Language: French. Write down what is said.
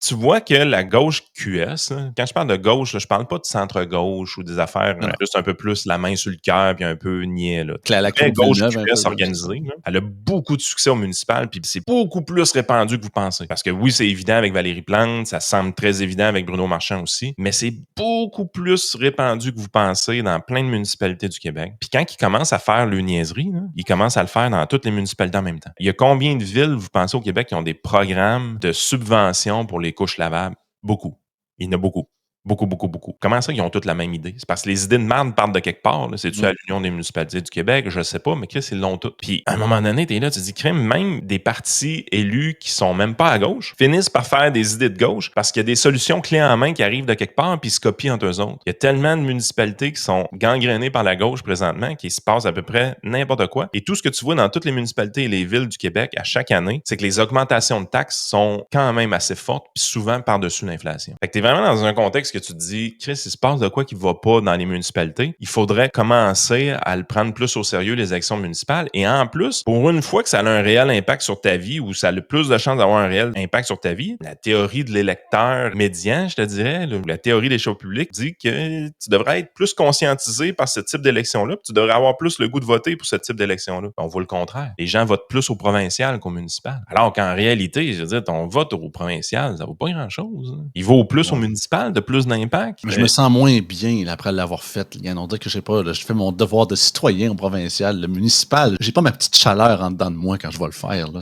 tu vois que la gauche QS, là, quand je parle de gauche, là, je parle pas de centre-gauche ou des affaires juste un peu plus la main sur le cœur puis un peu niais. Là. La Vraie Claude gauche Villeneuve, un QS peu, là, organisée, là, elle a beaucoup de succès au municipal puis c'est beaucoup plus répandu que vous pensez. Parce que oui, c'est évident avec Valérie Plante, ça semble très évident avec Bruno Marchand aussi, mais c'est beaucoup plus répandu que vous pensez dans plein de municipalités du Québec. Puis quand ils commencent à faire le niaiserie, là, ils commencent à le faire dans toutes les municipalités en même temps. Il y a combien de villes, vous pensez, au Québec qui ont des programmes de subvention pour les couches lavables? Beaucoup. Il y en a beaucoup. Beaucoup, beaucoup, beaucoup. Comment ça, ils ont toutes la même idée? C'est parce que les idées de merde partent de quelque part. C'est-tu à l'Union des municipalités du Québec? Je sais pas, mais Chris, ils l'ont toutes. Puis, à un moment donné, t'es là, tu te dis, crème, même des partis élus qui sont même pas à gauche finissent par faire des idées de gauche parce qu'il y a des solutions clés en main qui arrivent de quelque part puis ils se copient entre eux autres. Il y a tellement de municipalités qui sont gangrénées par la gauche présentement qu'il se passe à peu près n'importe quoi. Et tout ce que tu vois dans toutes les municipalités et les villes du Québec à chaque année, c'est que les augmentations de taxes sont quand même assez fortes puis souvent par-dessus l'inflation. Fait que t'es vraiment dans un contexte que tu te dis, Chris, il se passe de quoi qui va pas dans les municipalités. Il faudrait commencer à le prendre plus au sérieux, les élections municipales. Et en plus, pour une fois que ça a un réel impact sur ta vie ou ça a le plus de chances d'avoir un réel impact sur ta vie, la théorie de l'électeur médian, je te dirais, là, ou la théorie des choix publics dit que tu devrais être plus conscientisé par ce type d'élection-là, puis tu devrais avoir plus le goût de voter pour ce type d'élection-là. On voit le contraire. Les gens votent plus au provincial qu'au municipal. Alors qu'en réalité, je veux dire, ton vote au provincial, ça vaut pas grand-chose. Hein. Il vaut plus au municipal, de plus d'impact. Mais je me sens moins bien là, après l'avoir fait. On dirait que je sais pas, là, je fais mon devoir de citoyen au provincial. Le municipal, j'ai pas ma petite chaleur en dedans de moi quand je vais le faire. Là,